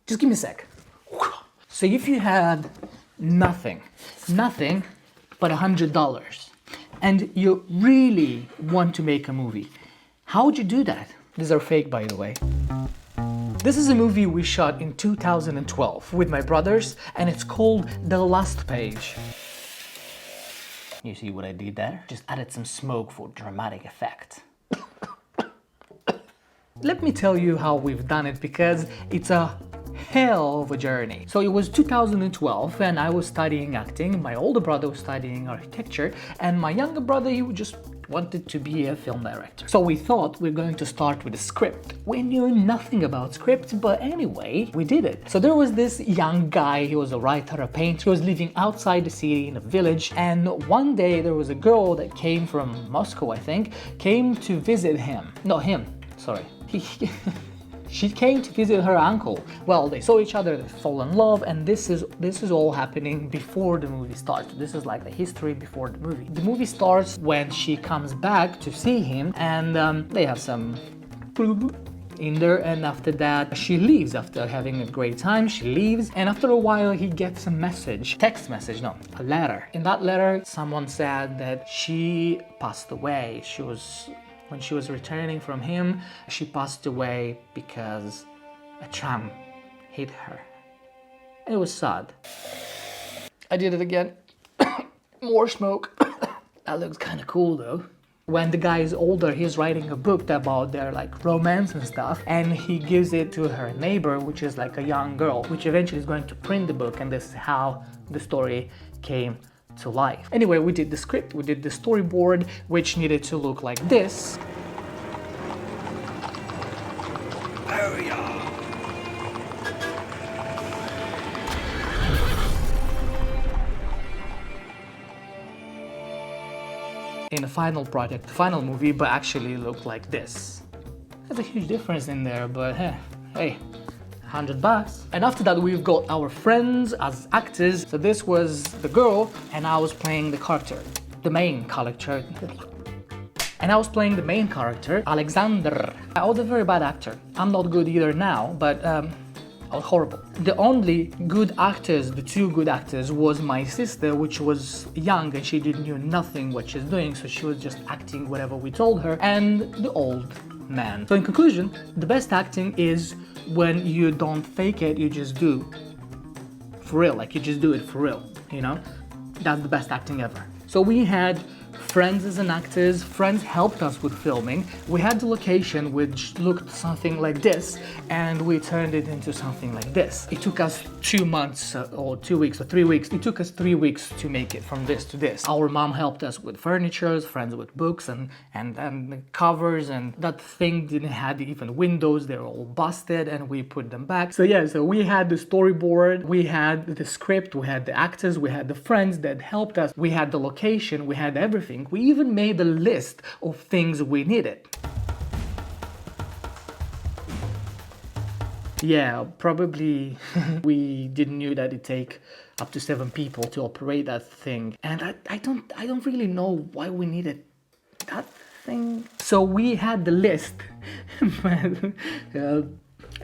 Just give me a sec. So if you had nothing but $100 and you really want to make a movie, how would you do that? These are fake, by the way. This is a movie we shot in 2012 with my brothers, and it's called The Last Page. You see what I did there? Just added some smoke for dramatic effect. Let me tell you how we've done it, because it's a hell of a journey. So it was 2012 and I was studying acting, my older brother was studying architecture, and my younger brother, he just wanted to be a film director. So we thought we're going to start with a script. We knew nothing about scripts, but anyway, we did it. So there was this young guy, he was a writer, a painter, he was living outside the city in a village, and one day there was a girl that came from Moscow, I think, came to visit him. No, him, sorry. She came to visit her uncle. Well, they saw each other, they fall in love, and this is all happening before the movie starts. This is like the history before the movie. The movie starts when she comes back to see him, and they have some in there, and after that she leaves. After having a great time, she leaves, and after a while he gets a message, text message, no, a letter. In that letter, someone said that she passed away. When she was returning from him, she passed away because a tram hit her. It was sad. I did it again. More smoke. That looks kind of cool though. When the guy is older, he's writing a book about their like romance and stuff, and he gives it to her neighbor, which is like a young girl, which eventually is going to print the book, and this is how the story came to life. Anyway, we did the script, we did the storyboard, which needed to look like this. In the final project, the final movie, but actually looked like this. There's a huge difference in there, but hey, $100. And after that, we've got our friends as actors. So this was the girl, and I was playing the character, the main character. And I was playing the main character, Alexander. I was a very bad actor. I'm not good either now, but I was horrible. The only good actors, the two good actors, was my sister, which was young and she knew nothing what she's doing, so she was just acting whatever we told her, and the old man. So in conclusion, the best acting is when you don't fake it, you just do for real, like you just do it for real, you know? That's the best acting ever. So we had friends as an actors, friends helped us with filming. We had the location which looked something like this, and we turned it into something like this. It took us 2 months or 2 weeks or 3 weeks. It took us 3 weeks to make it from this to this. Our mom helped us with furniture, friends with books and the covers, and that thing didn't have even windows, they're all busted, and we put them back. So yeah, so we had the storyboard, we had the script, we had the actors, we had the friends that helped us, we had the location, we had everything. We even made a list of things we needed. Yeah, probably we didn't knew that it take up to 7 people to operate that thing, and I don't really know why we needed that thing. So we had the list, but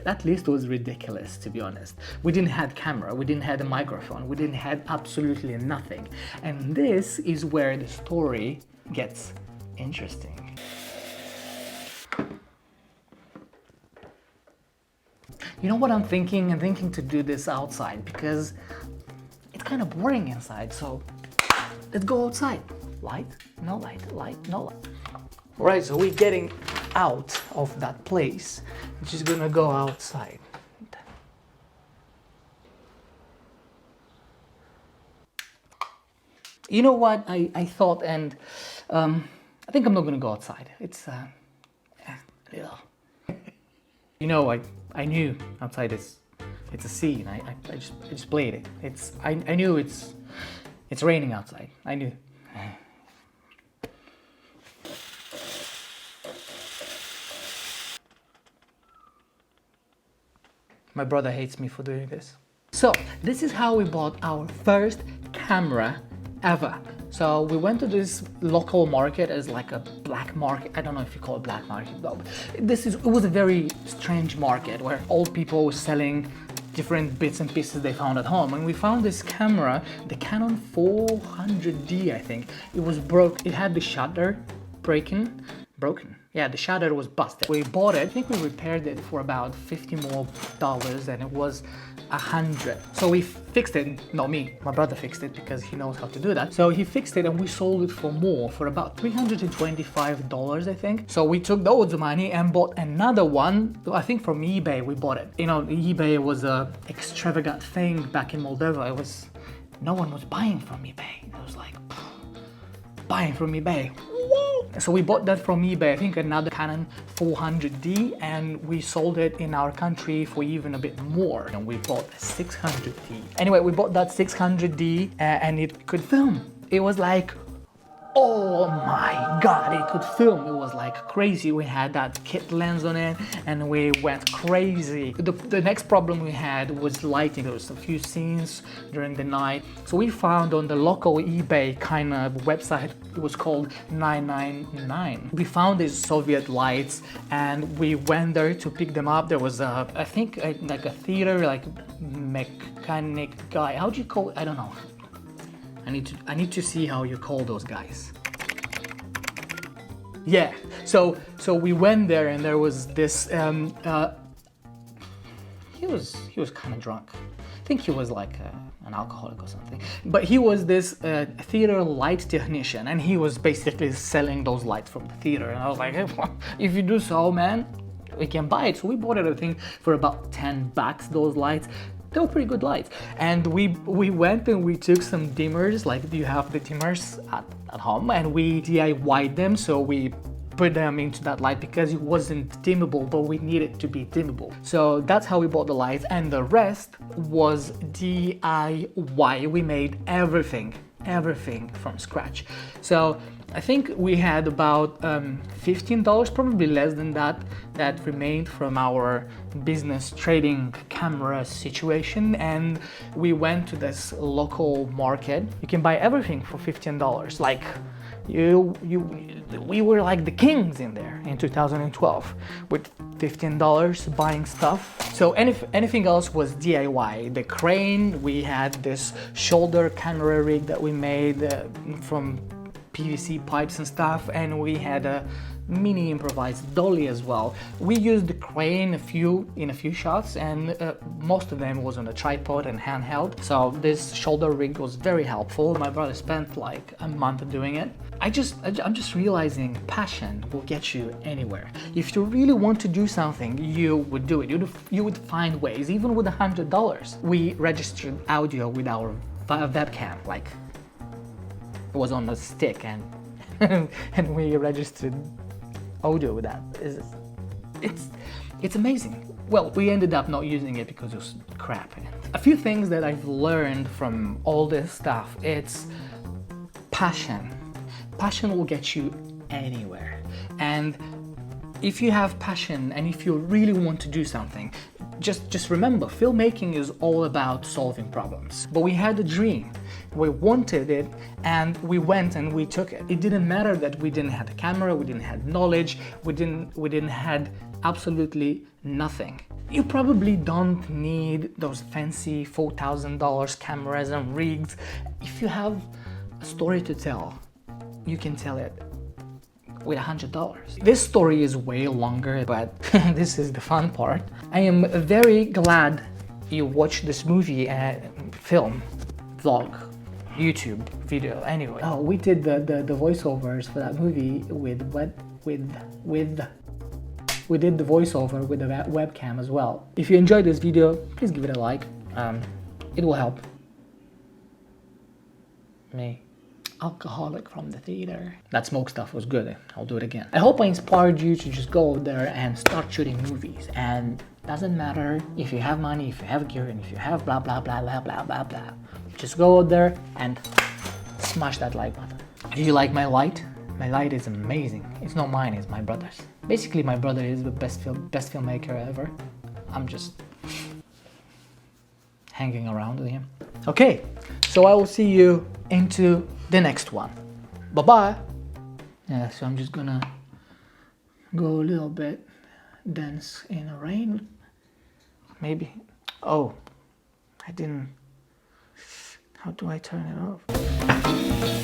that list was ridiculous, to be honest. We didn't have camera, we didn't have a microphone, we didn't have absolutely nothing. And this is where the story gets interesting. You know what I'm thinking? I'm thinking to do this outside because it's kind of boring inside, so let's go outside. Light, no light, light, no light. All right, so we're getting out of that place. I'm just gonna go outside. You know what? I thought, and I think I'm not gonna go outside. It's you know, I knew outside it's a sea, and I just played it. I knew it's raining outside. I knew. My brother hates me for doing this. So this is how we bought our first camera ever. So we went to this local market as like a black market. I don't know if you call it black market though. It was a very strange market where old people were selling different bits and pieces they found at home. And we found this camera, the Canon 400D, I think. It was broke. It had the shutter broken. Yeah, the shutter was busted. We bought it. I think we repaired it for about $50 more, and it was $100. So we fixed it. Not me. My brother fixed it because he knows how to do that. So he fixed it and we sold it for more, for about $325, I think. So we took those money and bought another one. I think from eBay we bought it. You know, eBay was a extravagant thing back in Moldova. It was, no one was buying from eBay. It was like, buying from eBay. So we bought that from eBay, I think another Canon 400D, and we sold it in our country for even a bit more. And we bought a 600D. Anyway, we bought that 600D and it could film. It was like, oh my god, it could film. It was like crazy. We had that kit lens on it and we went crazy. The next problem we had was lighting. There was a few scenes during the night. So we found on the local eBay kind of website, it was called 999. We found these Soviet lights and we went there to pick them up. There was I think like a theater, like mechanic guy. How do you call it? I don't know. I need to see how you call those guys. Yeah, so we went there and there was this he was kind of drunk. I think he was like an alcoholic or something. But he was this theater light technician and he was basically selling those lights from the theater. And I was like, hey, if you do so, man, we can buy it. So we bought it, I think, for about $10, those lights. They were pretty good lights. And we went and we took some dimmers, like you have the dimmers at home, and we DIY'd them. So we put them into that light because it wasn't dimmable, but we needed to be dimmable. So that's how we bought the lights, and the rest was DIY. We made everything from scratch. So I think we had about $15, probably less than that, that remained from our business trading camera situation, and we went to this local market. You can buy everything for $15. Like we were like the kings in there in 2012 with $15 buying stuff. So anything else was DIY. The crane, we had this shoulder camera rig that we made from PVC pipes and stuff, and we had a mini improvised dolly as well. We used the crane in a few shots, and most of them was on a tripod and handheld. So this shoulder rig was very helpful. My brother spent like a month doing it. I'm just realizing passion will get you anywhere. If you really want to do something, you would do it. You would find ways, even with $100. We registered audio with our webcam, like it was on a stick, and and we registered audio with that. It's amazing. Well, we ended up not using it because it was crap. A few things that I've learned from all this stuff, it's passion. Passion will get you anywhere. And if you have passion and if you really want to do something, just remember, filmmaking is all about solving problems. But we had a dream, we wanted it, and we went and we took it. It didn't matter that we didn't have a camera, we didn't have knowledge, we didn't had absolutely nothing. You probably don't need those fancy $4,000 cameras and rigs. If you have a story to tell, you can tell it with $100. This story is way longer, but this is the fun part. I am very glad you watched this movie film, vlog, YouTube video, anyway. Oh, we did the voiceovers for that movie we did the voiceover with the webcam as well. If you enjoyed this video, please give it a like. It will help me. Alcoholic from the theater. That smoke stuff was good. I'll do it again. I hope I inspired you to just go out there and start shooting movies. And doesn't matter if you have money, if you have gear, and if you have blah blah blah blah blah blah blah. Just go out there and smash that like button. Do you like my light? My light is amazing. It's not mine, it's my brother's. Basically, my brother is the best filmmaker ever. I'm just hanging around with him. Okay, so I will see you into the next one. Bye-bye. Yeah, so I'm just gonna go a little bit dance in the rain. Maybe. Oh, I didn't. How do I turn it off?